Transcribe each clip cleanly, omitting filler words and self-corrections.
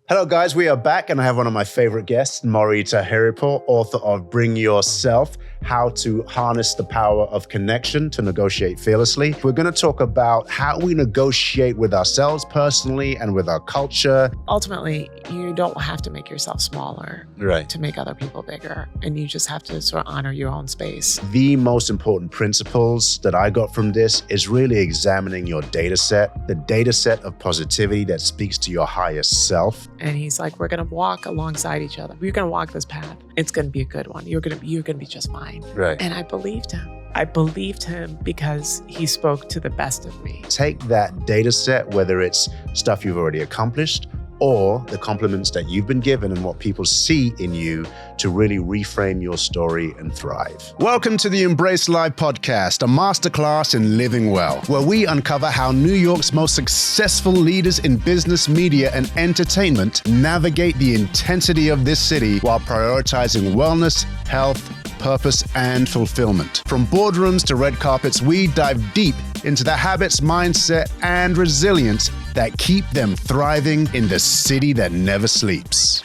Hello guys, we are back and I have one of my favorite guests, Mori Taheripour, author of Bring Yourself, How to Harness the Power of Connection to Negotiate Fearlessly. We're going to talk about how we negotiate with ourselves personally and with our culture. Ultimately, you don't have to make yourself smaller to make other people bigger. And you just have to sort of honor your own space. The most important principles that I got from this is really examining your data set, the data set of positivity that speaks to your highest self. And he's like, we're going to walk alongside each other. We're going to walk this path. It's going to be a good one. You're going to be just fine. Right. And I believed him. I believed him because he spoke to the best of me. Take that data set, whether it's stuff you've already accomplished or the compliments that you've been given and what people see in you to really reframe your story and thrive. Welcome to the Embrace Live podcast, a masterclass in living well, where we uncover how New York's most successful leaders in business, media, and entertainment navigate the intensity of this city while prioritizing wellness, health, purpose, and fulfillment. From boardrooms to red carpets, we dive deep into the habits, mindset, and resilience that keep them thriving in the city that never sleeps.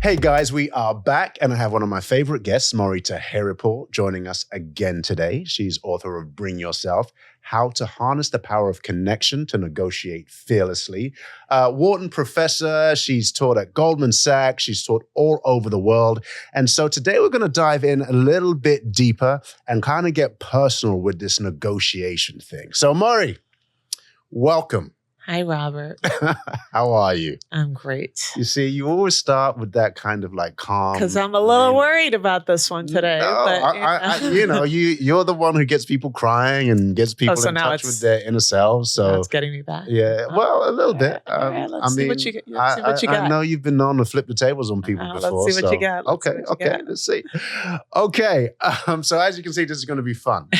Hey guys, we are back and I have one of my favorite guests, Mori Taheripour, joining us again today. She's author of Bring Yourself, How to Harness the Power of Connection to Negotiate Fearlessly. Wharton professor, she's taught at Goldman Sachs, she's taught all over the world. And so today we're going to dive in a little bit deeper and kind of get personal with this negotiation thing. So Mori, welcome. Hi, Robert. How are you? I'm great. You see, you always start with that kind of like calm. Because I'm a little worried about this one today. No, but, you're the one who gets people crying and gets people in touch with their inner selves. So it's getting me back. Yeah, well, a little bit. Let's see what you got. I know you've been known to flip the tables on people before. Let's see what you got. Let's see. Okay, so as you can see, this is going to be fun.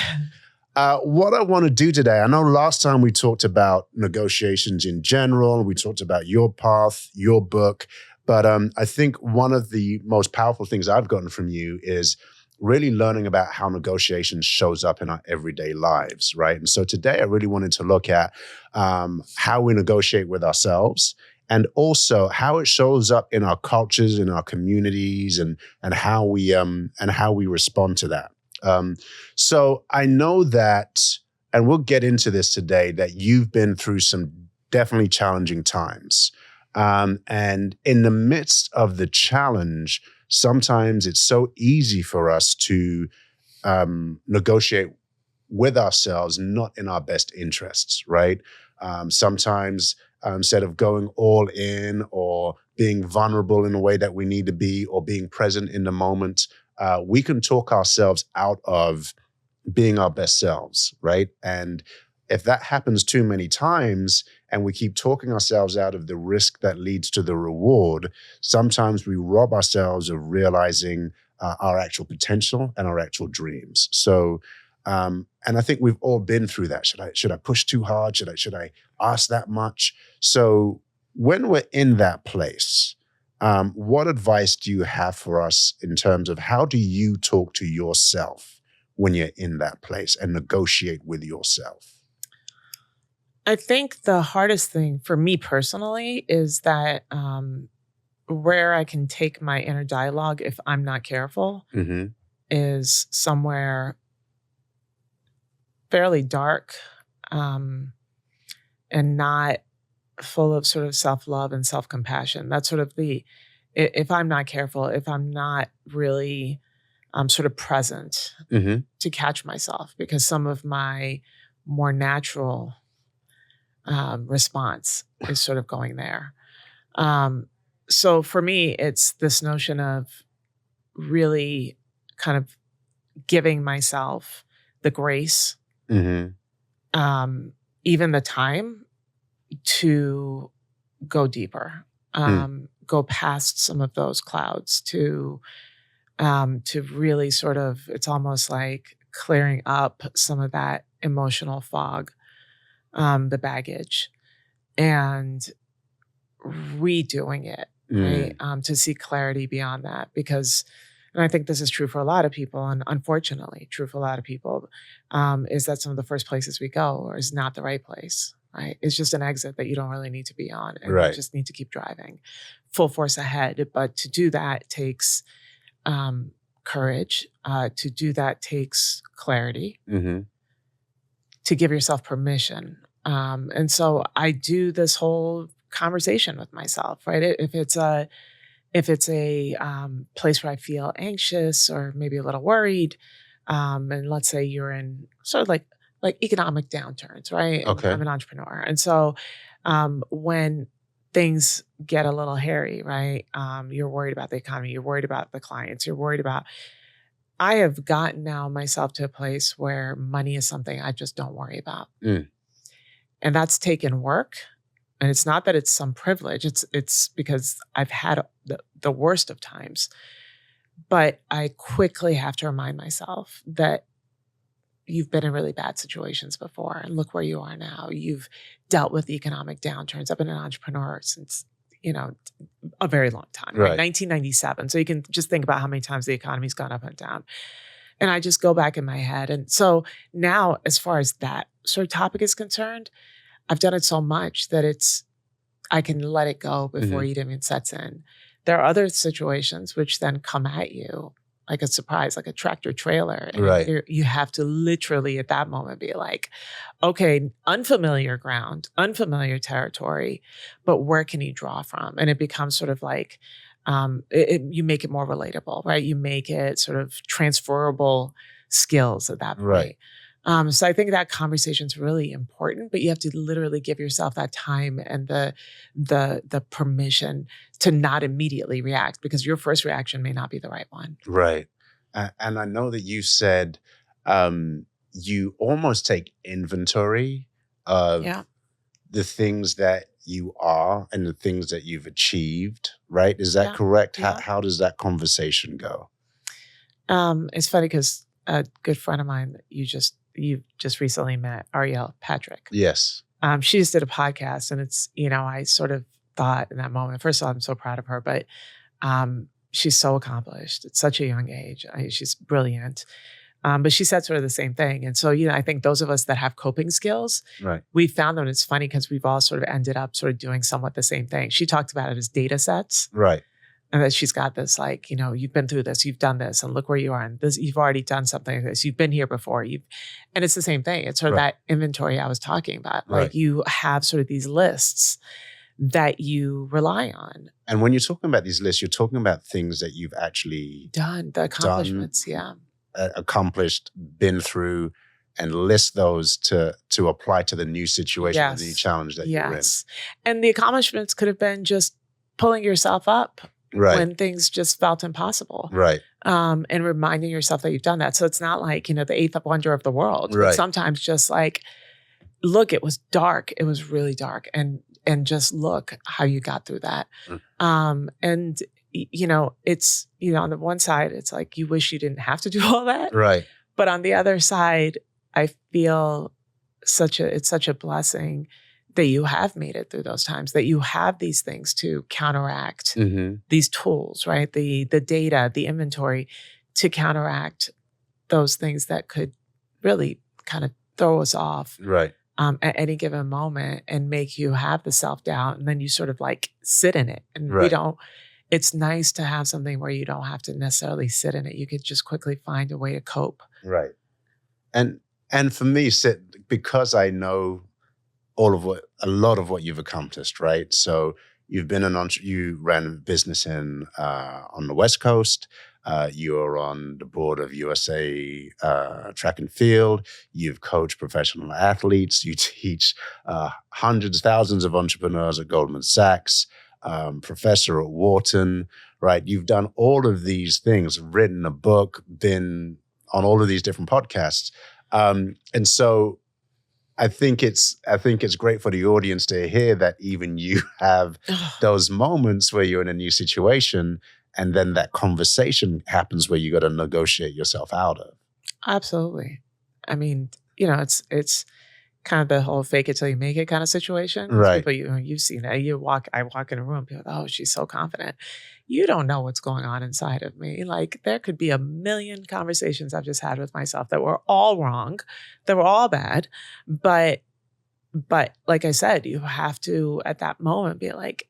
What I want to do today, I know last time we talked about negotiations in general, we talked about your path, your book, but I think one of the most powerful things I've gotten from you is really learning about how negotiation shows up in our everyday lives, right? And so today I really wanted to look at how we negotiate with ourselves and also how it shows up in our cultures, in our communities, and how we respond to that. So I know that, and we'll get into this today, that you've been through some definitely challenging times. And in the midst of the challenge, sometimes it's so easy for us to negotiate with ourselves, not in our best interests, right? Sometimes instead of going all in or being vulnerable in a way that we need to be or being present in the moment, we can talk ourselves out of being our best selves, right? And if that happens too many times and we keep talking ourselves out of the risk that leads to the reward, sometimes we rob ourselves of realizing our actual potential and our actual dreams. So, and I think we've all been through that. Should I push too hard? Should I ask that much? So when we're in that place, what advice do you have for us in terms of how do you talk to yourself when you're in that place and negotiate with yourself? I think the hardest thing for me personally is that where I can take my inner dialogue if I'm not careful is somewhere fairly dark and not full of sort of self-love and self-compassion. That's sort of if I'm not careful, if I'm not really sort of present to catch myself, because some of my more natural response is sort of going there. So for me, it's this notion of really kind of giving myself the grace, even the time to go deeper, go past some of those clouds, to really sort of, it's almost like clearing up some of that emotional fog, the baggage, and redoing it, right? To see clarity beyond that. Because and I think this is true for a lot of people, and unfortunately true for a lot of people, is that some of the first places we go is not the right place, right? It's just an exit that you don't really need to be on, and you just need to keep driving full force ahead. But to do that takes courage. To do that takes clarity. To give yourself permission. And so I do this whole conversation with myself, right? If it's a place where I feel anxious or maybe a little worried, and let's say you're in sort of like economic downturns, right? Okay. I'm an entrepreneur, and so when things get a little hairy, right? You're worried about the economy, you're worried about the clients, you're worried about. I have gotten now myself to a place where money is something I just don't worry about. And that's taken work. And it's not that it's some privilege. It's because I've had the worst of times. But I quickly have to remind myself that you've been in really bad situations before. And look where you are now. You've dealt with economic downturns. I've been an entrepreneur since, a very long time, right? 1997. So you can just think about how many times the economy's gone up and down. And I just go back in my head. And so now, as far as that sort of topic is concerned, I've done it so much that I can let it go before it even sets in. There are other situations which then come at you like a surprise, like a tractor trailer. And you have to literally at that moment be like, okay, unfamiliar ground, unfamiliar territory, but where can you draw from? And it becomes sort of like, you make it more relatable, right? You make it sort of transferable skills at that point. So I think that conversation is really important, but you have to literally give yourself that time and the permission to not immediately react, because your first reaction may not be the right one. Right. And I know that you said you almost take inventory of the things that you are and the things that you've achieved, right? Is that correct? Yeah. How does that conversation go? It's funny because a good friend of mine that you just recently met, Ariel Patrick. Yes. She just did a podcast, and it's, I sort of thought in that moment, first of all, I'm so proud of her, but she's so accomplished at such a young age. She's brilliant. But she said sort of the same thing. And so, I think those of us that have coping skills, we found them. It's funny because we've all sort of ended up sort of doing somewhat the same thing. She talked about it as data sets. Right. And that she's got this, like, you've been through this, you've done this, and look where you are. And this, you've already done something like this. You've been here before. And it's the same thing. It's sort of that inventory I was talking about. Like you have sort of these lists that you rely on. And when you're talking about these lists, you're talking about things that you've actually done, the accomplishments, accomplished, been through, and list those to apply to the new situation, the new challenge that you're in. And the accomplishments could have been just pulling yourself up when things just felt impossible. Right. And reminding yourself that you've done that. So it's not like, the eighth wonder of the world. Right. But sometimes just like, look, it was dark. It was really dark. And just look how you got through that. And, it's, on the one side, it's like you wish you didn't have to do all that. Right. But on the other side, I feel it's such a blessing that you have made it through those times, that you have these things to counteract these tools, right? The data, the inventory to counteract those things that could really kind of throw us off at any given moment and make you have the self-doubt. And then you sort of like sit in it. And it's nice to have something where you don't have to necessarily sit in it. You could just quickly find a way to cope. Right. And for me, because I know a lot of what you've accomplished, right? So you've been you ran a business on the West Coast. You're on the board of USA Track and Field. You've coached professional athletes. You teach hundreds, thousands of entrepreneurs at Goldman Sachs, professor at Wharton, right? You've done all of these things, written a book, been on all of these different podcasts. And so I think it's great for the audience to hear that even you have those moments where you're in a new situation, and then that conversation happens where you got to negotiate yourself out of. Absolutely. I mean, it's kind of the whole fake it till you make it kind of situation. Right. People, you've seen that. I walk in a room, people, oh, she's so confident. You don't know what's going on inside of me. Like there could be a million conversations I've just had with myself that were all wrong, that were all bad. But like I said, you have to at that moment be like,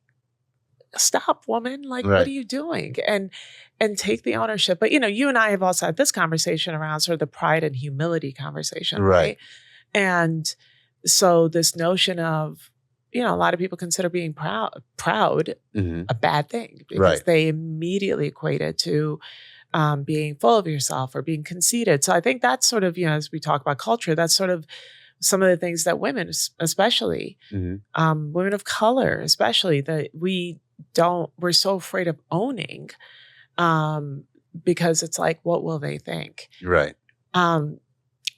stop, woman. Like, Right. what are you doing? And take the ownership. But you and I have also had this conversation around sort of the pride and humility conversation, right? And so this notion of, a lot of people consider being proud a bad thing because they immediately equate it to being full of yourself or being conceited. So I think that's sort of, as we talk about culture, that's sort of some of the things that women, especially women of color, especially, that we're so afraid of owning because it's like, what will they think? Right.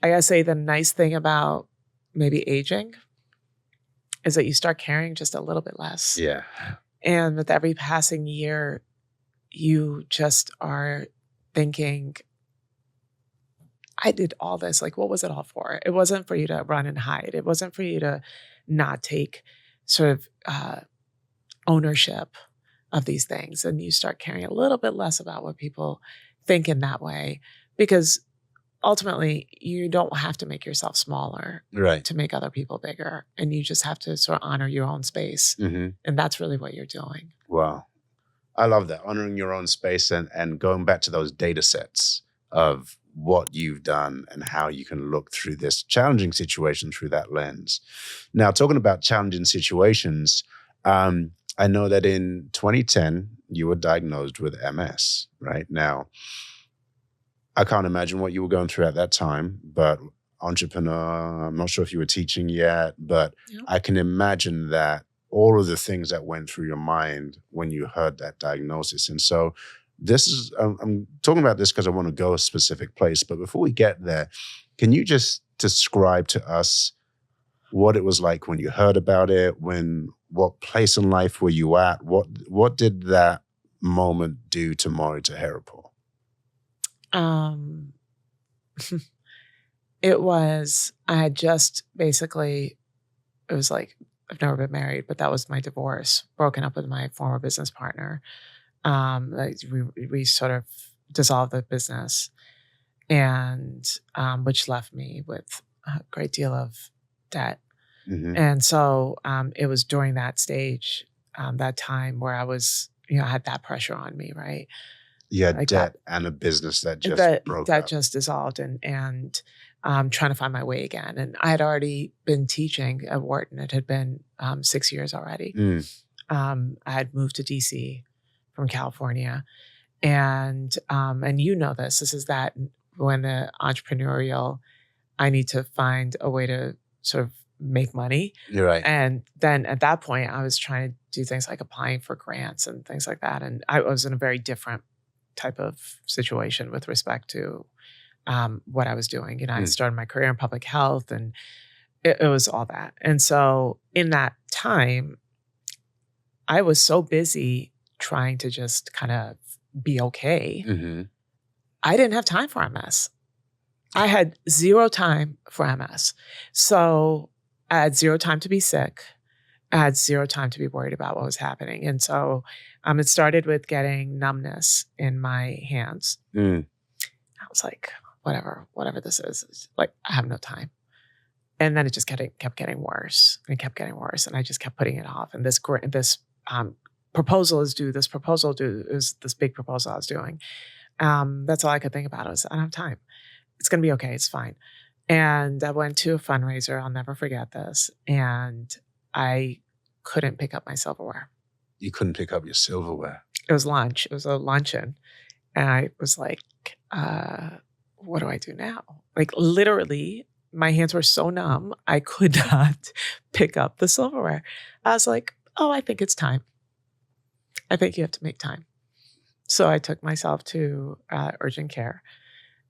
I gotta say the nice thing about maybe aging is that you start caring just a little bit less. Yeah. And with every passing year, you just are thinking, I did all this. Like, what was it all for? It wasn't for you to run and hide. It wasn't for you to not take sort of ownership of these things. And you start caring a little bit less about what people think in that way, because ultimately you don't have to make yourself smaller to make other people bigger. And you just have to sort of honor your own space. And that's really what you're doing. Wow. I love that. Honoring your own space and going back to those data sets of what you've done and how you can look through this challenging situation through that lens. Now, talking about challenging situations, I know that in 2010, you were diagnosed with MS, right? Now, I can't imagine what you were going through at that time, but entrepreneur, I'm not sure if you were teaching yet, but I can imagine that all of the things that went through your mind when you heard that diagnosis. And so this is, I'm talking about this because I want to go a specific place, but before we get there, can you just describe to us what it was like when you heard about it, what place in life were you at? What did that moment do to Mori Taheripour? It was, I had just basically, it was like, I've never been married, but that was my divorce, broken up with my former business partner. We sort of dissolved the business, and which left me with a great deal of debt. And so it was during that stage, that time where I was, I had that pressure on me, right? You had like debt and a business that just broke up. That just dissolved, and trying to find my way again. And I had already been teaching at Wharton. It had been 6 years already. I had moved to DC from California. And you know this is that when the entrepreneurial, I need to find a way to sort of make money. You're right. And then at that point, I was trying to do things like applying for grants and things like that. And I was in a very different type of situation with respect to what I was doing. I started my career in public health, and it was all that. And so in that time, I was so busy trying to just kind of be okay. I didn't have time for MS. I had zero time for MS. So I had zero time to be sick. I had zero time to be worried about what was happening. And so it started with getting numbness in my hands. I was like, whatever this is, like, I have no time. And then it just kept getting worse and kept getting worse. And I just kept putting it off. And this proposal is due. This proposal due is this big proposal I was doing. That's all I could think about. I don't have time. It's going to be okay. It's fine. And I went to a fundraiser. I'll never forget this. And I couldn't pick up my silverware. You couldn't pick up your silverware? It was lunch. It was a luncheon. And I was like, what do I do now? Like, literally, my hands were so numb, I could not pick up the silverware. I was like, oh, I think it's time. I think you have to make time. So I took myself to urgent care.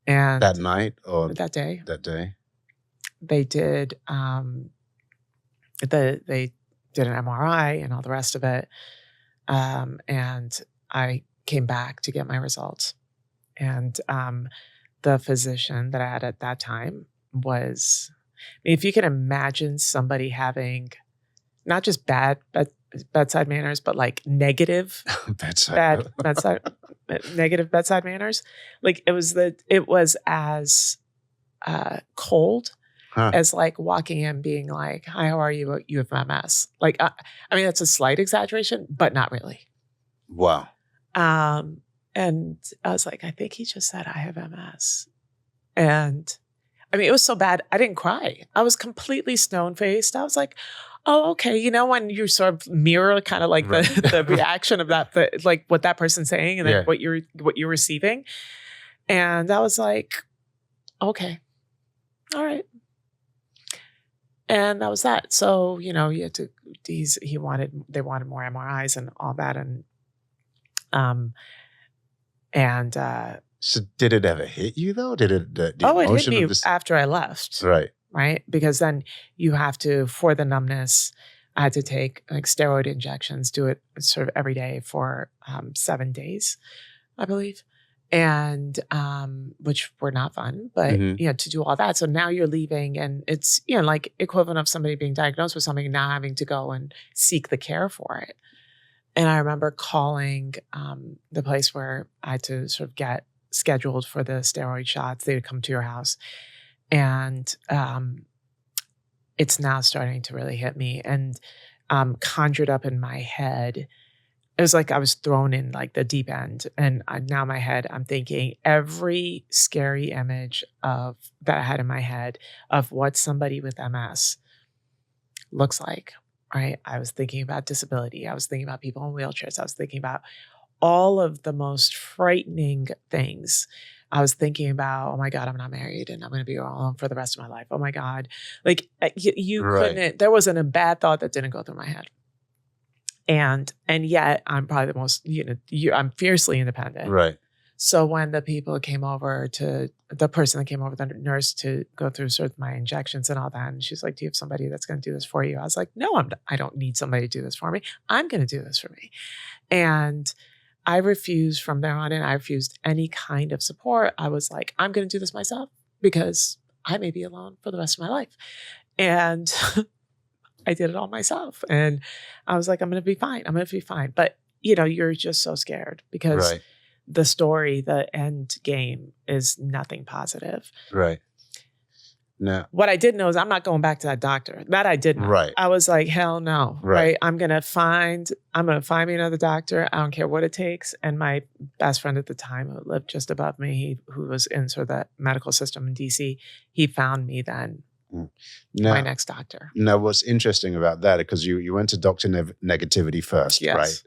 And that night or that day? That day. They did they did an MRI and all the rest of it. And I came back to get my results. And the physician that I had at that time was mean, if you can imagine somebody having not just bad bedside manners, but like negative negative bedside manners. Like it was as cold as like walking in being like, "Hi, how are you? You have MS." Like, I mean, that's a slight exaggeration, but not really. Wow. And I was like, I think he just said I have MS. And I mean, it was so bad. I didn't cry. I was completely stone-faced. I was like, oh, okay. You know, when you sort of mirror kind of like the reaction of that, like what that person's saying and then what you're receiving. And I was like, okay, all right. And that was that. So, you know, you had to, they wanted more MRIs and all that. So did it ever hit you though? Did it, it hit me after I left. Right. Because then you have to, for the numbness, I had to take like steroid injections, do it sort of every day for 7 days, I believe. And which were not fun, but you know, to do all that. So now you're leaving and it's, you know, like equivalent of somebody being diagnosed with something and now having to go and seek the care for it. And I remember calling the place where I had to sort of get scheduled for the steroid shots. They would come to your house. And it's now starting to really hit me and conjured up in my head. It was like I was thrown in like the deep end. And now in my head, I'm thinking every scary image that I had in my head of what somebody with MS looks like, right? I was thinking about disability. I was thinking about people in wheelchairs. I was thinking about all of the most frightening things. I was thinking about, oh my God, I'm not married and I'm going to be alone for the rest of my life. Oh my God. Like you couldn't, there wasn't a bad thought that didn't go through my head. And yet I'm probably the most, I'm fiercely independent. Right. So when the person that came over, the nurse to go through sort of my injections and all that, and she's like, do you have somebody that's going to do this for you? I was like, no, I don't need somebody to do this for me. I'm going to do this for me. And I refused from there on in. I refused any kind of support. I was like, I'm going to do this myself because I may be alone for the rest of my life. And I did it all myself. And I was like, I'm going to be fine. I'm going to be fine. But, you know, you're just so scared because the story, the end game is nothing positive. Right. No. What I did know is I'm not going back to that doctor. That I did know. Right. I was like, hell no. Right. I'm going to find me another doctor. I don't care what it takes. And my best friend at the time who lived just above me, who was in sort of the medical system in DC, he found me then. My next doctor. Now, what's interesting about that, because you went to doctor negativity first, right?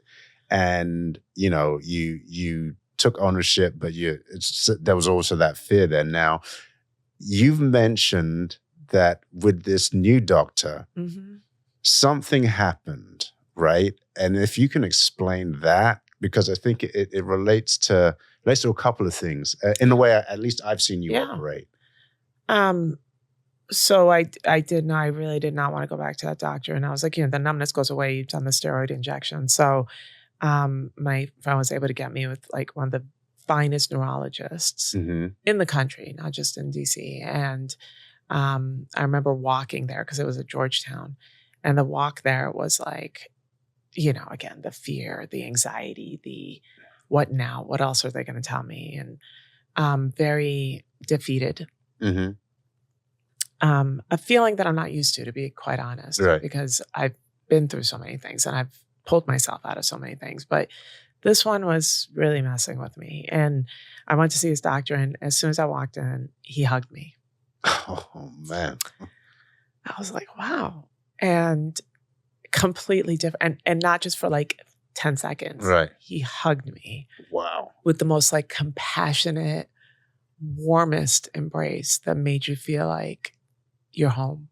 And, you know, you took ownership, but there was also that fear there. Now, you've mentioned that with this new doctor, something happened, right? And if you can explain that, because I think it relates to a couple of things in the way at least I've seen you operate. So I really did not want to go back to that doctor. And I was like, you know, the numbness goes away. You've done the steroid injection. So my friend was able to get me with like one of the finest neurologists in the country, not just in DC. And I remember walking there because it was at Georgetown. And the walk there was like, you know, again, the fear, the anxiety, the what now? What else are they going to tell me? And very defeated. A feeling that I'm not used to be quite honest, because I've been through so many things and I've pulled myself out of so many things. But this one was really messing with me. And I went to see his doctor, and as soon as I walked in, he hugged me. Oh, man. I was like, wow. And completely different. And not just for like 10 seconds. Right. He hugged me. Wow. With the most like compassionate, warmest embrace that made you feel like you're home.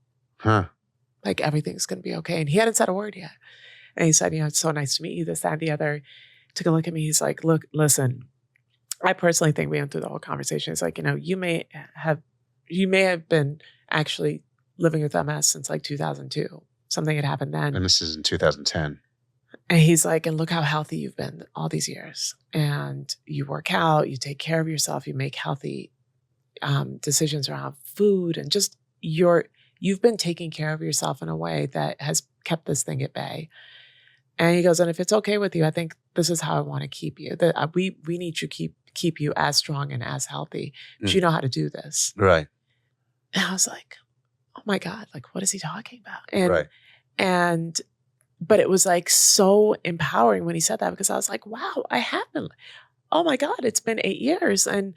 Like everything's going to be okay. And he hadn't said a word yet. And he said, you know, it's so nice to meet you, this, that, and the other. Took a look at me. He's like, look, listen, I personally think we went through the whole conversation. It's like, you know, you may have been actually living with MS since like 2002. Something had happened then. And this is in 2010. And he's like, and look how healthy you've been all these years. And you work out, you take care of yourself, you make healthy decisions around food, and just you've been taking care of yourself in a way that has kept this thing at bay. And he goes, and if it's okay with you, I think this is how I want to keep you. That we need to keep you as strong and as healthy because you know how to do this. Right. And I was like, oh my God, like, what is he talking about? But it was like so empowering when he said that, because I was like, wow, I haven't. Oh my God, it's been 8 years. And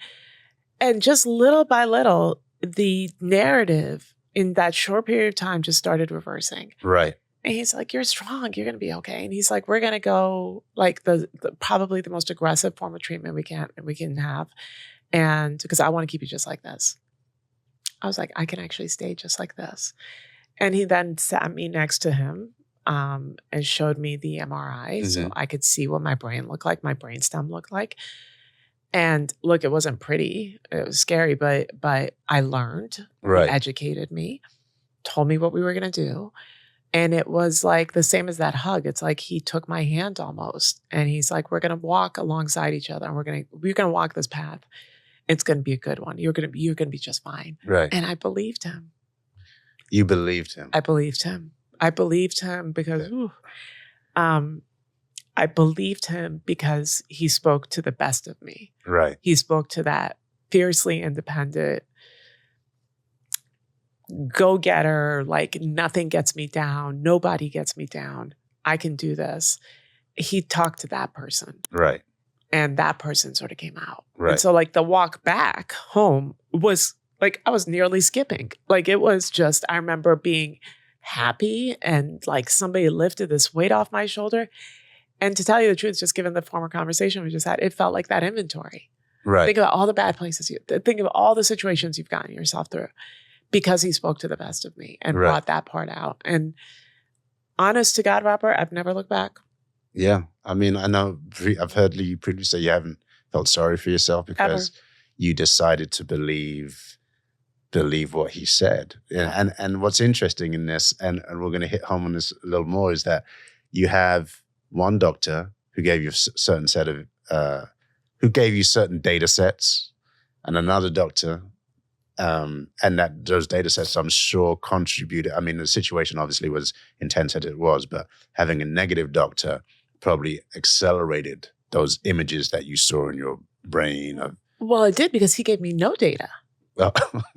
just little by little, the narrative in that short period of time just started reversing. Right. And he's like, you're strong. You're going to be okay. And he's like, we're going to go like the probably the most aggressive form of treatment we can have. And because I want to keep you just like this. I was like, I can actually stay just like this. And he then sat me next to him and showed me the MRI so I could see what my brain looked like, my brainstem looked like. And look, it wasn't pretty. It was scary, but I learned. Right. He educated me, told me what we were going to do. And it was like the same as that hug. It's like he took my hand almost, and he's like, we're going to walk alongside each other, and we're going to walk this path. It's going to be a good one. You're going to be just fine. Right. And I believed him. You believed him. I believed him. I believed him because I believed him because he spoke to the best of me. Right. He spoke to that fiercely independent, go-getter, like nothing gets me down. Nobody gets me down. I can do this. He talked to that person. Right. And that person sort of came out. Right. And so like the walk back home was like, I was nearly skipping. Like it was just, I remember being happy and like somebody lifted this weight off my shoulder. And to tell you the truth, just given the former conversation we just had, it felt like that inventory. Right. Think about all the bad places think of all the situations you've gotten yourself through, because he spoke to the best of me and brought that part out. And honest to God, Robert, I've never looked back. Yeah. I mean, I know I've heard you previously say you haven't felt sorry for yourself because you decided to believe what he said. And what's interesting in this, and we're going to hit home on this a little more, is that you have one doctor who gave you a certain set of, who gave you certain data sets, and another doctor, and that those data sets, I'm sure, contributed. I mean, the situation obviously was intense as it was, but having a negative doctor probably accelerated those images that you saw in your brain. Well, it did, because he gave me no data.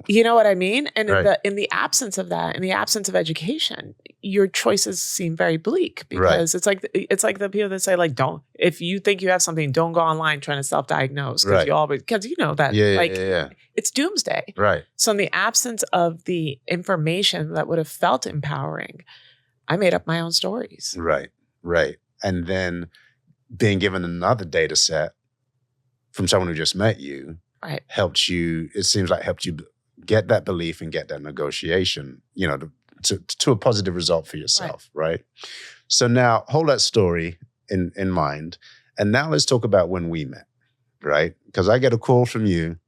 You know what I mean? And in the absence of that, in the absence of education, your choices seem very bleak, because it's like the people that say, like, don't, if you think you have something, don't go online trying to self-diagnose, because you know that it's doomsday. Right. So in the absence of the information that would have felt empowering, I made up my own stories. Right. Right. And then being given another data set from someone who just met you, helped you, it seems like helped you get that belief and get that negotiation, you know, to a positive result for yourself, right? So now hold that story in mind. And now let's talk about when we met, right? Because I get a call from you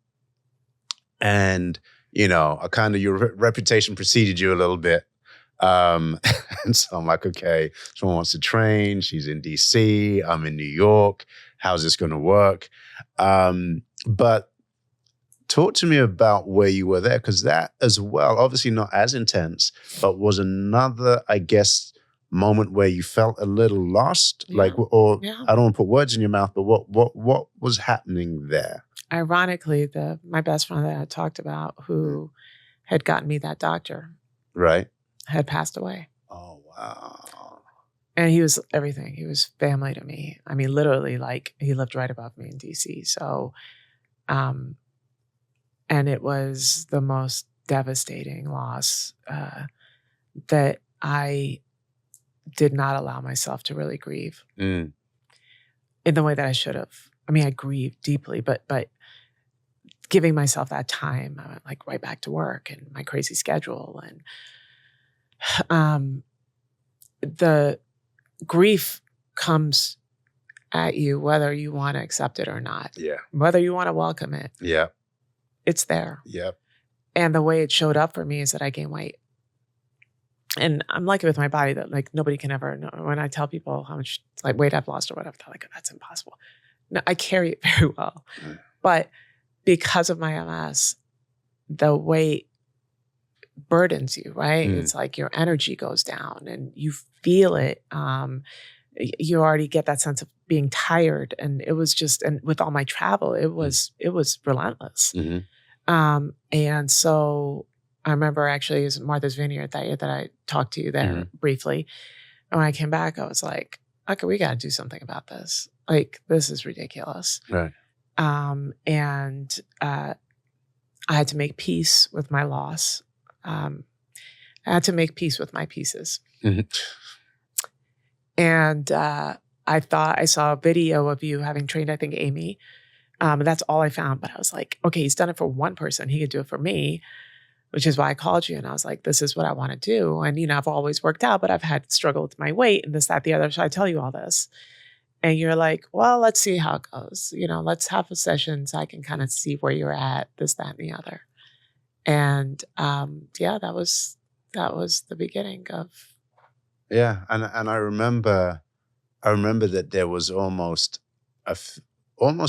and, you know, your reputation preceded you a little bit. And so I'm like, okay, someone wants to train. She's in DC. I'm in New York. How's this going to work? But talk to me about where you were there, because that as well, obviously not as intense, but was another, I guess, moment where you felt a little lost. I don't want to put words in your mouth, but what was happening there? Ironically, my best friend that I talked about, who had gotten me that doctor, had passed away. Oh, wow. And he was everything. He was family to me. I mean, literally, like, he lived right above me in DC. So, and it was the most devastating loss that I did not allow myself to really grieve in the way that I should have. I mean, I grieved deeply, but giving myself that time, I went like right back to work and my crazy schedule, and the grief comes at you whether you want to accept it or not. Yeah. Whether you want to welcome it. Yeah. It's there. Yep. And the way it showed up for me is that I gained weight. And I'm lucky with my body that like nobody can ever know. When I tell people how much like weight I've lost or whatever, they're like, that's impossible. No, I carry it very well. But because of my MS, the weight burdens you, right? It's like your energy goes down and you feel it. You already get that sense of being tired. And it was just, and with all my travel, it was relentless. And so I remember actually it was Martha's Vineyard that year that I talked to you there briefly. And when I came back, I was like, okay, we got to do something about this. Like, this is ridiculous. Right. And I had to make peace with my loss. I had to make peace with my pieces. And I thought I saw a video of you having trained, I think, Amy. And that's all I found. But I was like, okay, he's done it for one person. He could do it for me, which is why I called you. And I was like, this is what I want to do. And, you know, I've always worked out, but I've had struggle with my weight and this, that, the other. So I tell you all this. And you're like, well, let's see how it goes. You know, let's have a session so I can kind of see where you're at, this, that, and the other. And yeah, that was the beginning of. Yeah, and I remember that there was almost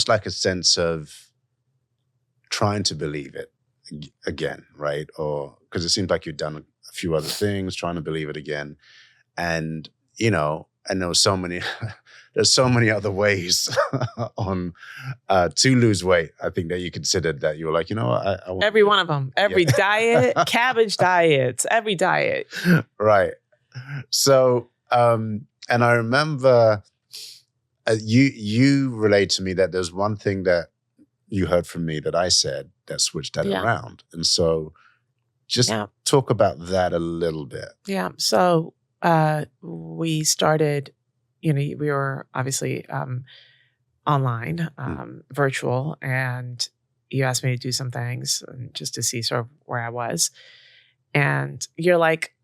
like a sense of trying to believe it again, right? Or because it seemed like you'd done a few other things, trying to believe it again, and you know, and there was so many. There's so many other ways on to lose weight. I think that you considered that you were like, you know what, I want every one of them, every diet, cabbage diets, every diet. Right. So, and I remember you relayed to me that there's one thing that you heard from me that I said that switched that around. And so just talk about that a little bit. Yeah. So we started, you know, we were obviously online, virtual, and you asked me to do some things just to see sort of where I was. And you're like,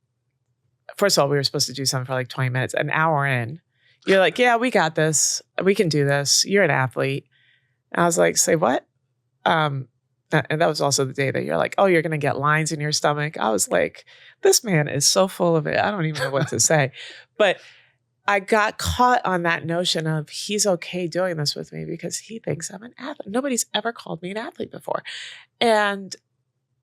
first of all, we were supposed to do something for like 20 minutes, an hour in. You're like, yeah, we got this. We can do this. You're an athlete. And I was like, say what? And that was also the day that you're like, oh, you're going to get lines in your stomach. I was like, this man is so full of it. I don't even know what to say. But I got caught on that notion of he's okay doing this with me because he thinks I'm an athlete. Nobody's ever called me an athlete before. And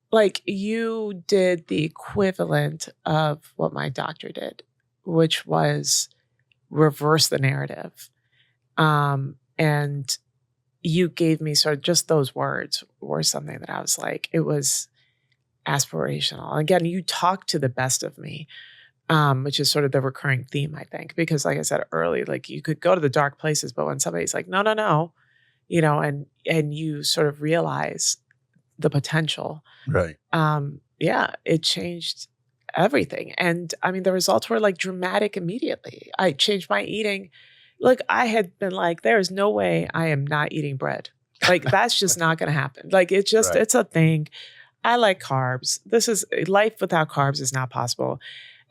like you did the equivalent of what my doctor did, which was reverse the narrative. And you gave me sort of just those words were something that I was like, it was aspirational. Again, you talked to the best of me. Which is sort of the recurring theme, I think, because like I said earlier, like you could go to the dark places, but when somebody's like, no, you know, and you sort of realize the potential, right? Yeah, it changed everything. And I mean, the results were like dramatic immediately. I changed my eating. Look, I had been like, there is no way I am not eating bread. Like that's just not going to happen. Like it's just, it's a thing. I like carbs. This is life without carbs is not possible.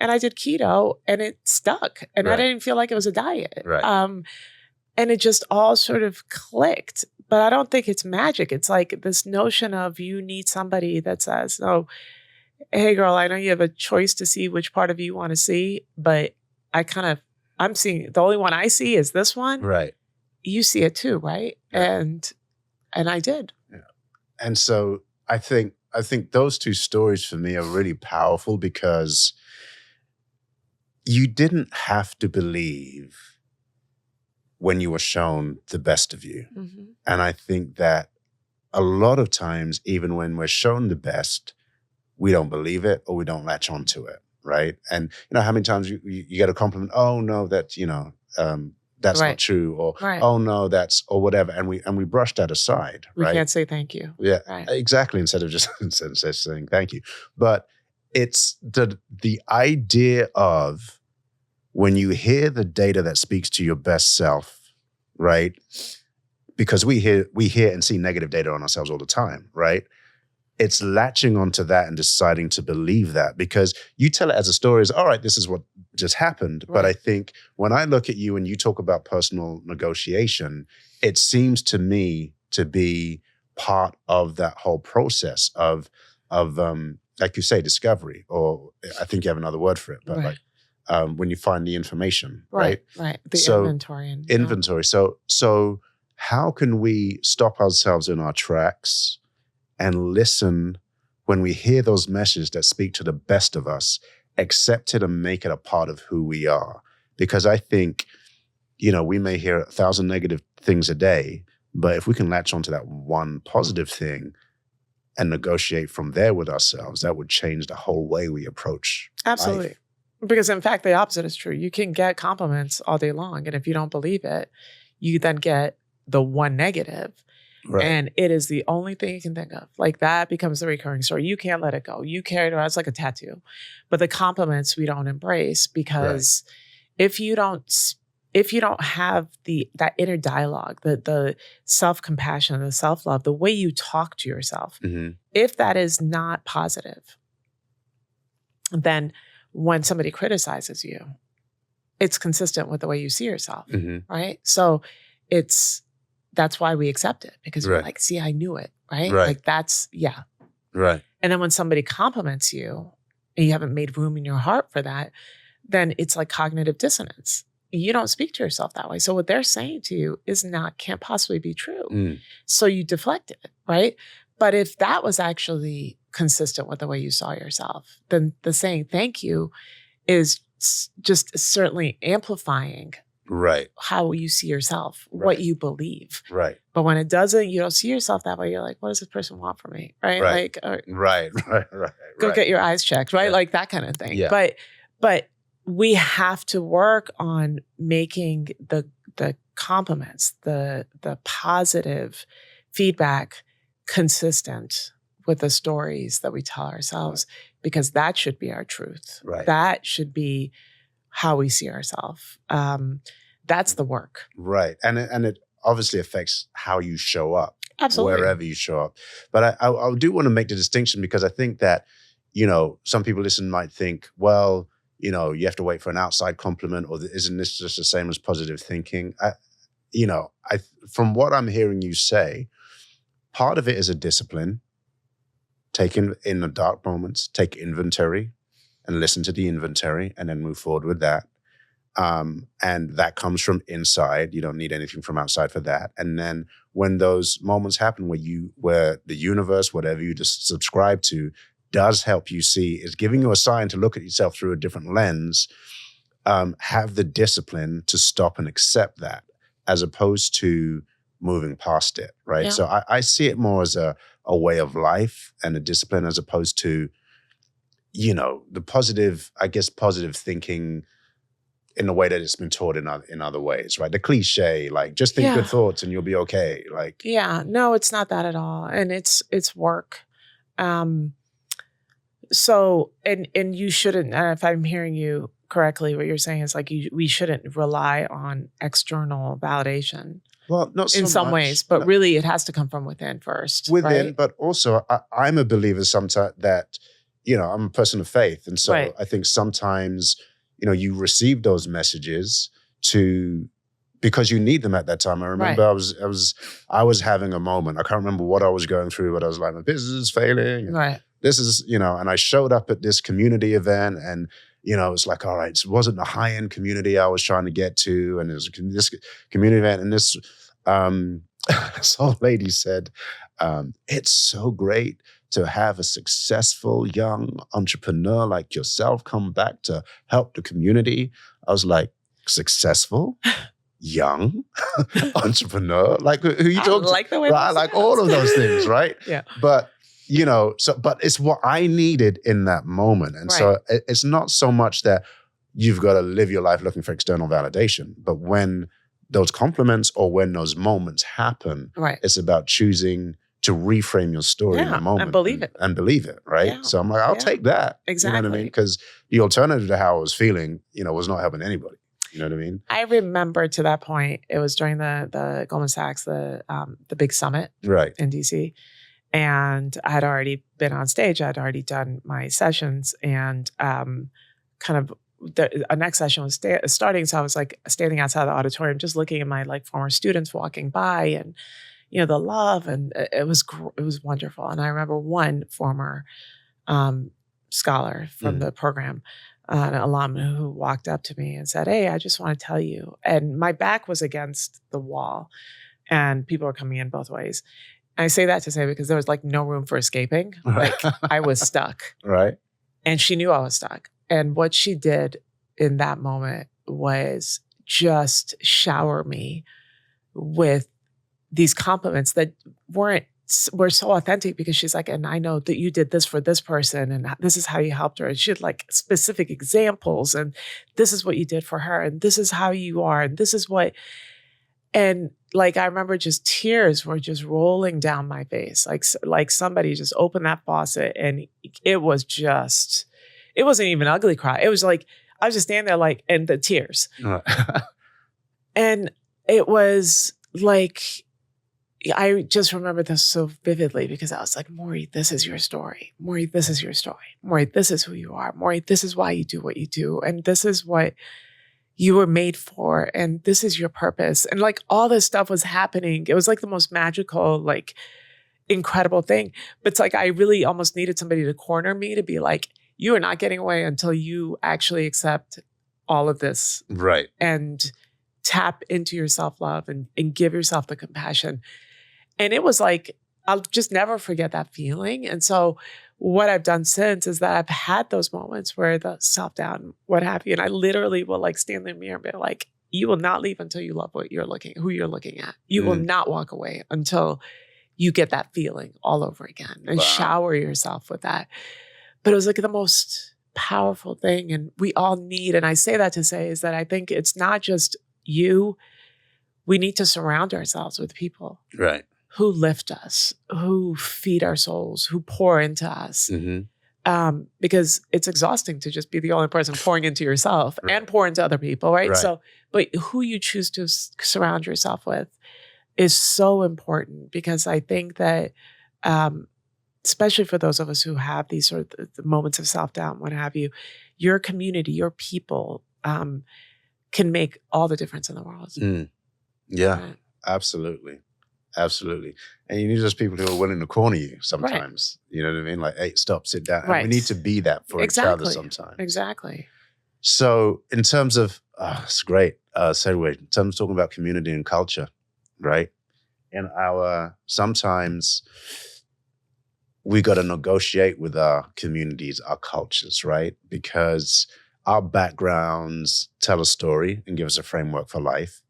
And I did keto and it stuck and I didn't feel like it was a diet. Right. And it just all sort of clicked, but I don't think it's magic. It's like this notion of you need somebody that says, oh, hey girl, I know you have a choice to see which part of you want to see, but I'm seeing the only one I see is this one. Right. You see it too, right? Yeah. And I did. Yeah. And so I think those two stories for me are really powerful because you didn't have to believe when you were shown the best of you. Mm-hmm. And I think that a lot of times, even when we're shown the best, we don't believe it or we don't latch onto it, right? And you know how many times you get a compliment, oh no, that's, you know, that's not true, or oh no, that's, or whatever. And we brush that aside, we right? Can't say thank you. Yeah, exactly. Instead of just saying thank you. But it's the idea of when you hear the data that speaks to your best self, right? Because we hear and see negative data on ourselves all the time, right? It's latching onto that and deciding to believe that, because you tell it as a story, is all right, this is what just happened. Right. But I think when I look at you and you talk about personal negotiation, it seems to me to be part of that whole process of like you say, discovery, or I think you have another word for it, but like when you find the information, right? Right. The inventory. Inventory. So how can we stop ourselves in our tracks and listen when we hear those messages that speak to the best of us, accept it and make it a part of who we are. Because I think, we may hear 1,000 negative things a day, but if we can latch onto that one positive thing and negotiate from there with ourselves, that would change the whole way we approach Absolutely. life. Because in fact, the opposite is true. You can get compliments all day long. And if you don't believe it, you then get the one negative. Right. And it is the only thing you can think of. Like that becomes the recurring story. You can't let it go. You carry it around. It's like a tattoo. But the compliments we don't embrace, because if you don't have that inner dialogue, the self-compassion, the self-love, the way you talk to yourself, if that is not positive, then when somebody criticizes you, it's consistent with the way you see yourself, right? So that's why we accept it, because we're like, see, I knew it, right? Like that's, Right. And then when somebody compliments you and you haven't made room in your heart for that, then it's like cognitive dissonance. You don't speak to yourself that way. So what they're saying to you can't possibly be true. So you deflect it, right? But if that was actually consistent with the way you saw yourself, then the saying thank you is just certainly amplifying how you see yourself, what you believe. Right. But when it doesn't, you don't see yourself that way. You're like, what does this person want from me? Right. Like, go get your eyes checked. Right. Like that kind of thing. Yeah. But we have to work on making the compliments, the positive feedback consistent with the stories that we tell ourselves, because that should be our truth. Right. That should be how we see ourselves. That's the work. Right. And it obviously affects how you show up. Absolutely. Wherever you show up. But I do want to make the distinction, because I think that, some people listening might think, well, you have to wait for an outside compliment, or isn't this just the same as positive thinking? From what I'm hearing you say, part of it is a discipline. Take in the dark moments, take inventory and listen to the inventory, and then move forward with that. And that comes from inside. You don't need anything from outside for that. And then when those moments happen where the universe, whatever you just subscribe to, does help you see, is giving you a sign to look at yourself through a different lens, have the discipline to stop and accept that, as opposed to moving past it, right? Yeah. So I see it more as a way of life and a discipline, as opposed to, the positive thinking in the way that it's been taught in other ways, right? The cliche, like, just think good thoughts and you'll be okay. Like, no, it's not that at all. And it's work. So, and you shouldn't, if I'm hearing you correctly, what you're saying is like, we shouldn't rely on external validation. Well, not so in some ways, but really it has to come from within first. Within, right? But also I'm a believer sometimes that, I'm a person of faith. And so I think sometimes, you receive those messages because you need them at that time. I remember I was having a moment. I can't remember what I was going through, but I was like, my business is failing. Right. This is, and I showed up at this community event, and, it's like, all right, so it wasn't the high-end community I was trying to get to. And it was this community event, and this old lady said, it's so great to have a successful young entrepreneur like yourself come back to help the community. I was like, successful? Young entrepreneur? Like, who you talking to? I like the way I like all of those things, right? Yeah. But, but it's what I needed in that moment. And so it's not so much that you've got to live your life looking for external validation, but when those compliments or when those moments happen, it's about choosing to reframe your story in the moment. And believe it, right? Yeah. So I'm like, I'll take that. Exactly. You know what I mean? Because the alternative to how I was feeling, was not helping anybody. You know what I mean? I remember to that point, it was during the Goldman Sachs, the big summit in DC. And I had already been on stage. I had already done my sessions, and kind of the next session was starting. So I was like standing outside the auditorium, just looking at my like former students walking by, and the love, and it was wonderful. And I remember one former scholar from the program, an alum, who walked up to me and said, "Hey, I just want to tell you." And my back was against the wall, and people were coming in both ways. I say that to say because there was like no room for escaping. Like I was stuck. Right. And she knew I was stuck. And what she did in that moment was just shower me with these compliments that were so authentic, because she's like, and I know that you did this for this person and this is how you helped her. And she had like specific examples, and this is what you did for her, and this is how you are, and this is what. And like, I remember just tears were just rolling down my face. Like somebody just opened that faucet, and it wasn't even ugly cry. It was like, I was just standing there like, and the tears. And it was like, I just remember this so vividly, because I was like, Mori, this is your story. Mori, this is your story. Mori, this is who you are. Mori, this is why you do what you do. And this is what you were made for. And this is your purpose. And like all this stuff was happening. It was like the most magical, like incredible thing. But it's like, I really almost needed somebody to corner me to be like, you are not getting away until you actually accept all of this. Right. And tap into your self-love and give yourself the compassion. And it was like, I'll just never forget that feeling. And so what I've done since is that I've had those moments where the self-doubt and what have you, and I literally will like stand in the mirror and be like, you will not leave until you love who you're looking at. You will not walk away until you get that feeling all over again, and shower yourself with that. But it was like the most powerful thing, and we all need, and I say that to say is that I think it's not just you. We need to surround ourselves with people. Right. Who lift us, who feed our souls, who pour into us. Because it's exhausting to just be the only person pouring into yourself and pour into other people, right? So, but who you choose to surround yourself with is so important, because I think that, especially for those of us who have these sort of the moments of self-doubt, what have you, your community, your people can make all the difference in the world. Yeah, right. Absolutely. Absolutely. And you need those people who are willing to corner you sometimes. Right. You know what I mean? Like, hey, stop, sit down. Right. And we need to be that for each other sometimes. Exactly. So in terms of, it's great segue, in terms of talking about community and culture, right? In sometimes we got to negotiate with our communities, our cultures, right? Because our backgrounds tell a story and give us a framework for life.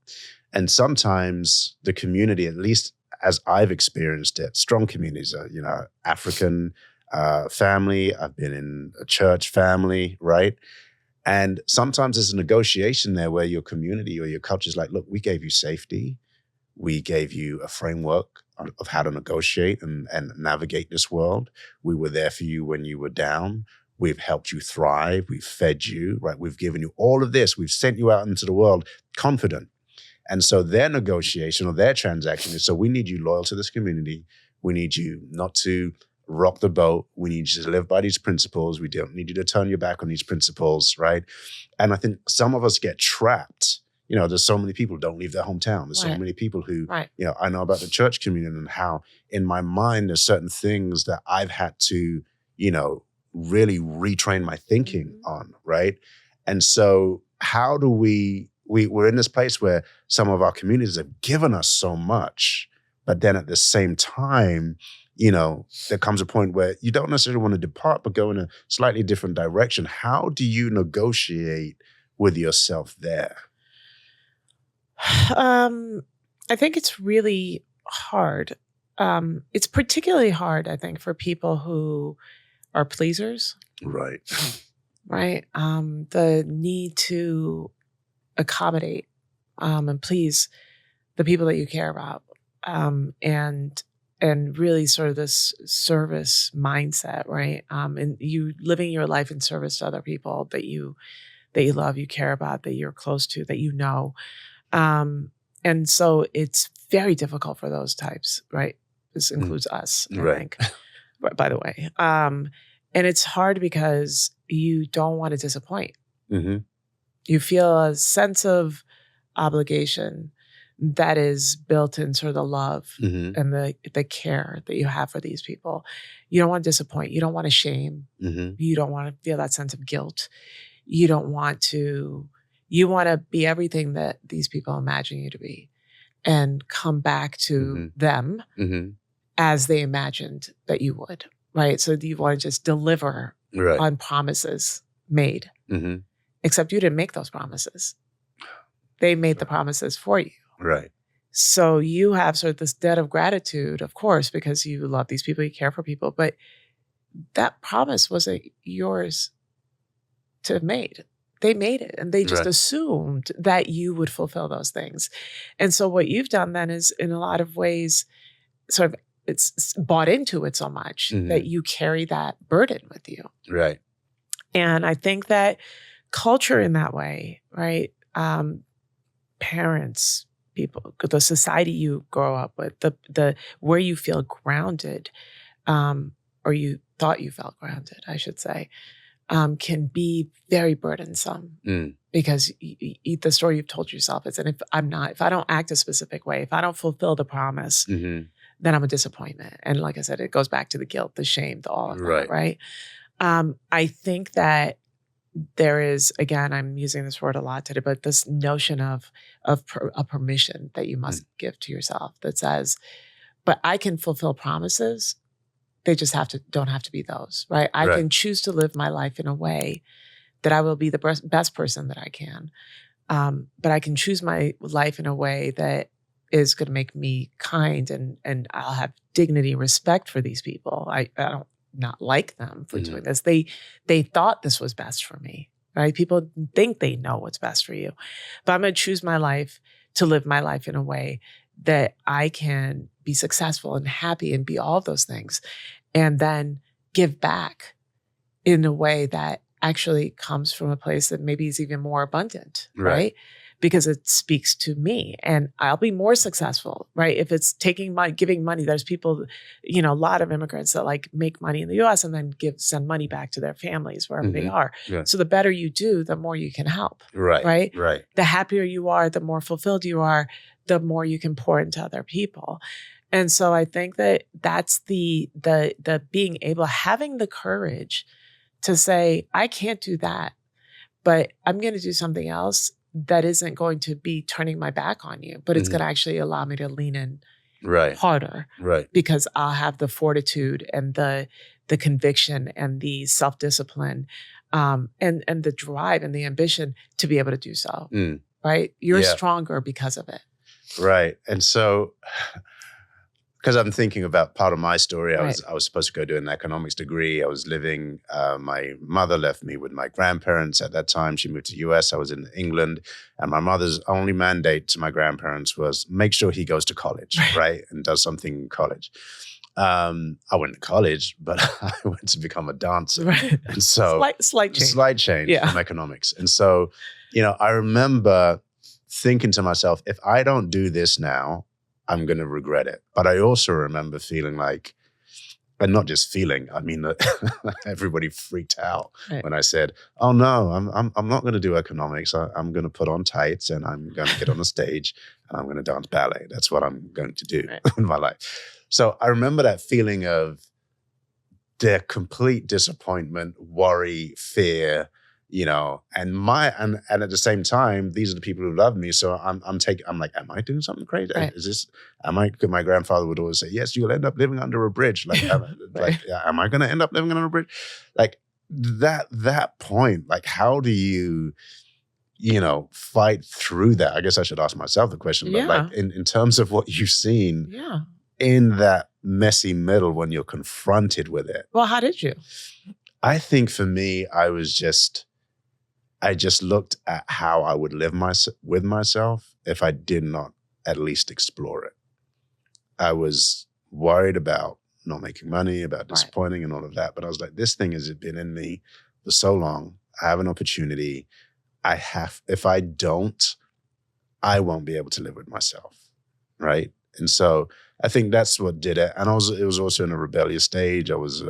And sometimes the community, at least as I've experienced it, strong communities, African family, I've been in a church family, right? And sometimes there's a negotiation there where your community or your culture is like, look, we gave you safety. We gave you a framework of how to negotiate and navigate this world. We were there for you when you were down. We've helped you thrive. We've fed you, right? We've given you all of this. We've sent you out into the world confident. And so their negotiation or their transaction is, so we need you loyal to this community. We need you not to rock the boat. We need you to live by these principles. We don't need you to turn your back on these principles, right? And I think some of us get trapped. You know, there's so many people who don't leave their hometown. There's so many people who, I know about the church community and how in my mind, there's certain things that I've had to, really retrain my thinking on, right? And so how do we're in this place where some of our communities have given us so much, but then at the same time, there comes a point where you don't necessarily want to depart, but go in a slightly different direction. How do you negotiate with yourself there? I think it's really hard. It's particularly hard, I think, for people who are pleasers. Right. Right. The need to accommodate and please the people that you care about, and really sort of this service mindset, right? And you living your life in service to other people that you love, you care about, that you're close to, that you know. And so it's very difficult for those types, right? This includes us, I think, by the way. And it's hard because you don't want to disappoint. You feel a sense of obligation that is built in sort of the love and the care that you have for these people. You don't want to disappoint. You don't want to shame. You don't want to feel that sense of guilt. You want to be everything that these people imagine you to be and come back to them as they imagined that you would, right? So you want to just deliver on promises made, except you didn't make those promises. They made the promises for you. Right. So you have sort of this debt of gratitude, of course, because you love these people, you care for people, but that promise wasn't yours to have made. They made it, and they just assumed that you would fulfill those things. And so what you've done then is, in a lot of ways, sort of it's bought into it so much that you carry that burden with you. Right. And I think that culture in that way, right? Parents, people, the society you grow up with, the where you feel grounded, or you thought you felt grounded, I should say, can be very burdensome because the story you've told yourself is, and if I don't act a specific way, if I don't fulfill the promise, then I'm a disappointment. And like I said, it goes back to the guilt, the shame, all of that, right? I think that there is, again, I'm using this word a lot today, but this notion of a permission that you must give to yourself that says, but I can fulfill promises. They just don't have to be those, right? I can choose to live my life in a way that I will be the best person that I can. But I can choose my life in a way that is going to make me kind, and I'll have dignity, respect for these people. I don't not like them for doing this. They thought this was best for me, right? People think they know what's best for you. But I'm going to choose my life to live my life in a way that I can be successful and happy and be all of those things, and then give back in a way that actually comes from a place that maybe is even more abundant, right? Because it speaks to me, and I'll be more successful, right? If it's giving money, there's people, a lot of immigrants that like make money in the US and then send money back to their families wherever they are. Yeah. So the better you do, the more you can help, right? The happier you are, the more fulfilled you are, the more you can pour into other people. And so I think that that's the being able, having the courage to say, I can't do that, but I'm going to do something else that isn't going to be turning my back on you, but it's going to actually allow me to lean in harder, because I'll have the fortitude and the conviction and the self-discipline, and the drive and the ambition to be able to do so, right? You're stronger because of it. Right. And so, because I'm thinking about part of my story, I was supposed to go do an economics degree. I was living, my mother left me with my grandparents at that time. She moved to the US. I was in England. And my mother's only mandate to my grandparents was make sure he goes to college, right? And does something in college. I went to college, but I went to become a dancer. And so slight change from economics. And so, I remember thinking to myself, if I don't do this now, I'm going to regret it. But I also remember feeling like, and not just feeling, I mean, everybody freaked out when I said, oh no, I'm not going to do economics. I'm going to put on tights and I'm going to get on the stage and I'm going to dance ballet. That's what I'm going to do in my life. So I remember that feeling of their complete disappointment, worry, fear, and at the same time, these are the people who love me. So I'm like, am I doing something crazy? Is this, my grandfather would always say, yes, you'll end up living under a bridge. Like, am I going to end up living under a bridge? Like that point, like, how do you, fight through that? I guess I should ask myself the question, but like in terms of what you've seen in that messy middle when you're confronted with it. Well, how did you? I think for me, I just looked at how I would live with myself if I did not at least explore it. I was worried about not making money, about disappointing and all of that. But I was like, this thing has been in me for so long. I have an opportunity. If I don't, I won't be able to live with myself, right? And so I think that's what did it. And it was also in a rebellious stage. I was,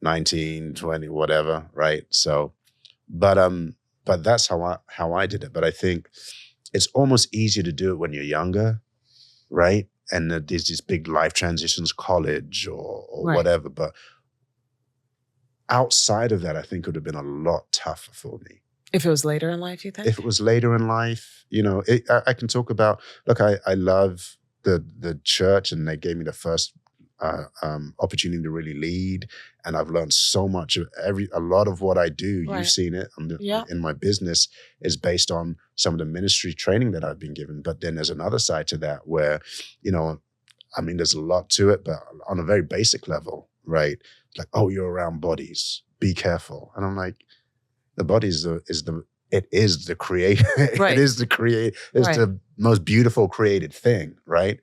19, 20, whatever, right? So, but that's how I did it. But I think it's almost easier to do it when you're younger, right? And there's these big life transitions, college or whatever. But outside of that, I think it would have been a lot tougher for me. If it was later in life, you think? If it was later in life, I can talk about, look, I love the church, and they gave me the first opportunity to really lead. And I've learned so much of a lot of what I do. Right. You've seen it in my business is based on some of the ministry training that I've been given. But then there's another side to that where, I mean, there's a lot to it, but on a very basic level, right? Like, oh, you're around bodies, be careful. And I'm like, the body is the creator. Right. It is the most beautiful created thing, right?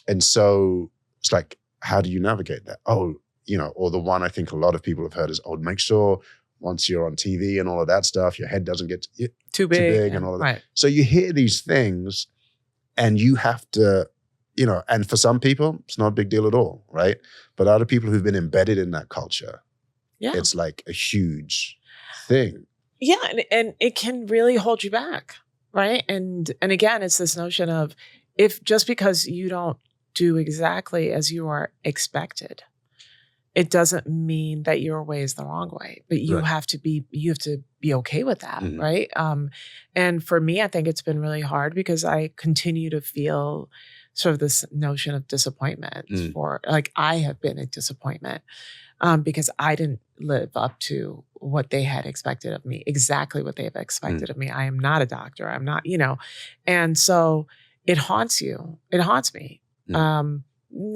And so it's like, how do you navigate that? Oh, or the one I think a lot of people have heard is, oh, make sure once you're on TV and all of that stuff, your head doesn't get too big and all of that. Right. So you hear these things and you have to, and for some people, it's not a big deal at all, right? But other people who've been embedded in that culture, it's like a huge thing. Yeah, and it can really hold you back, right? And again, it's this notion of if just because you don't do exactly as you are expected, it doesn't mean that your way is the wrong way. But you have to be okay with that, right? And for me, I think it's been really hard because I continue to feel sort of this notion of disappointment for, like, I have been a disappointment because I didn't live up to what they had expected of me, exactly what they have expected of me. I am not a doctor. I'm not, and so it haunts you. It haunts me. No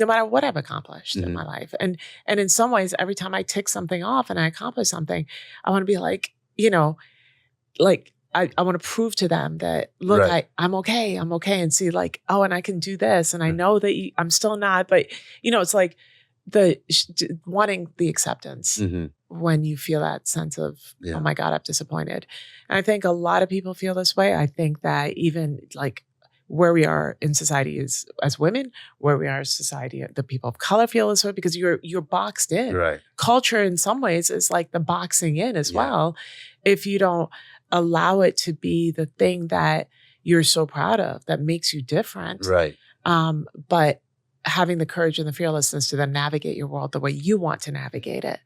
matter what I've accomplished in my life. And in some ways, every time I tick something off and I accomplish something, I want to be like, I want to prove to them that, look, I'm okay. I'm okay. And see, like, oh, and I can do this. And I know that I'm still not, but it's like wanting the acceptance when you feel that sense of, oh my God, I'm disappointed. And I think a lot of people feel this way. I think that even like where we are in society is as women, where we are as society, the people of color feel this way because you're boxed in. Right. Culture in some ways is like the boxing in as well. If you don't allow it to be the thing that you're so proud of, that makes you different. Right. But having the courage and the fearlessness to then navigate your world the way you want to navigate it.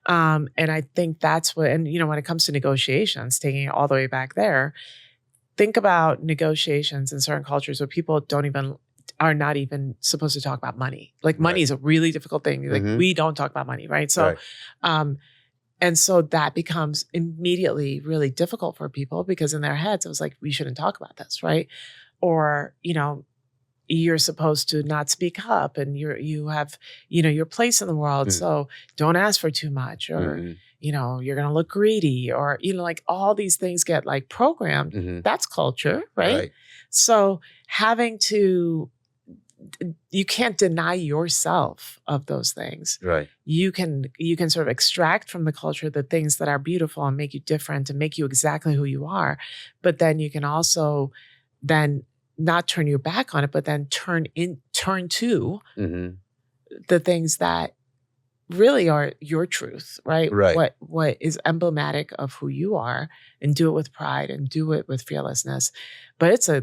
And I think that's what, and when it comes to negotiations, taking it all the way back there, think about negotiations in certain cultures where people are not even supposed to talk about money. Like money is a really difficult thing. Like we don't talk about money, right? So, and so that becomes immediately really difficult for people because in their heads, it was like, we shouldn't talk about this, right? Or, you're supposed to not speak up and you have, your place in the world. So don't ask for too much or, you're going to look greedy or, like all these things get like programmed. That's culture, right? So you can't deny yourself of those things. Right. You can sort of extract from the culture the things that are beautiful and make you different and make you exactly who you are. But then you can also then not turn your back on it, but then turn to the things that really are your truth, right? Right. What is emblematic of who you are, and do it with pride and do it with fearlessness. But it's a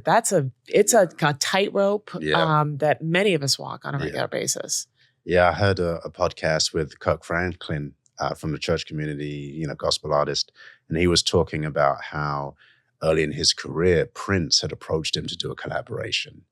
tightrope that many of us walk on a regular basis. Yeah, I heard a podcast with Kirk Franklin from the church community, gospel artist, and he was talking about how early in his career, Prince had approached him to do a collaboration,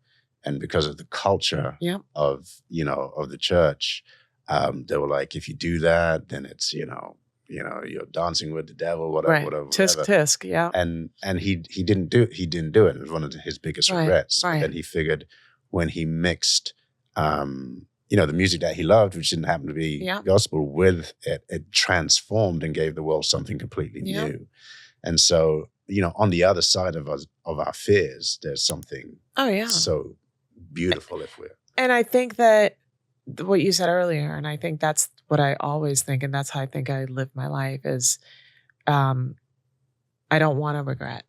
and because of the culture of the church. They were like, if you do that, then it's, you're dancing with the devil, whatever. Tisk, tisk, yeah. And he didn't do it. It was one of his biggest regrets. Right. And he figured when he mixed, the music that he loved, which didn't happen to be gospel, with it, it transformed and gave the world something completely new. And so, on the other side of our fears, there's something so beautiful And I think that what you said earlier, and I think that's what I always think, and that's how I think I live my life is, I don't want to regret.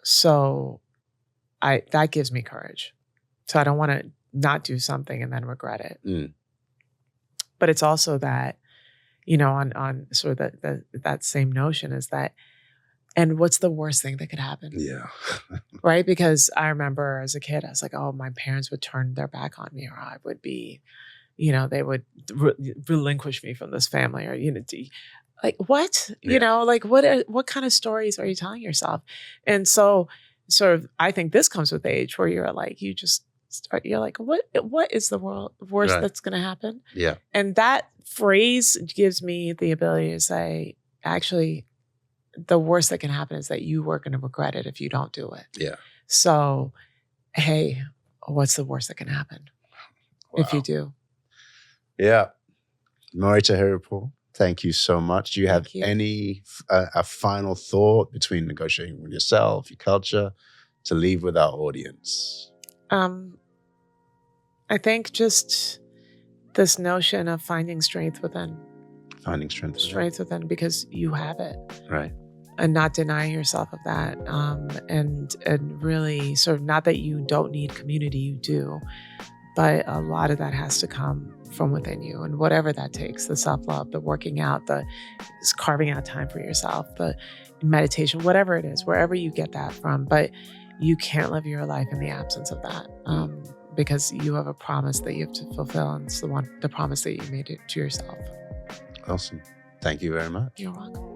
So that gives me courage. So I don't want to not do something and then regret it. But it's also that, on sort of that same notion is that, and what's the worst thing that could happen? Yeah. Right? Because I remember as a kid, I was like, oh, my parents would turn their back on me, or I would be, they would relinquish me from this family, or, like what? Like what kind of stories are you telling yourself? And so sort of, I think this comes with age where you're like, you just you're like, what is the worst Right. that's going to happen? Yeah. And that phrase gives me the ability to say, actually, the worst that can happen is that you are going to regret it if you don't do it. Yeah. So, hey, what's the worst that can happen if you do? Yeah. Mori Taheripour, thank you so much. Do you have any a final thought between negotiating with yourself, your culture, to leave with our audience? I think just this notion of finding strength within. Finding strength. Strength within, because you have it. Right. And not denying yourself of that. And really sort of, not that you don't need community, you do. But a lot of that has to come from within you, and whatever that takes, the self-love, the working out, the carving out time for yourself, the meditation, whatever it is, wherever you get that from. But you can't live your life in the absence of that, because you have a promise that you have to fulfill, and it's the promise that you made it to yourself. Awesome. Thank you very much. You're welcome.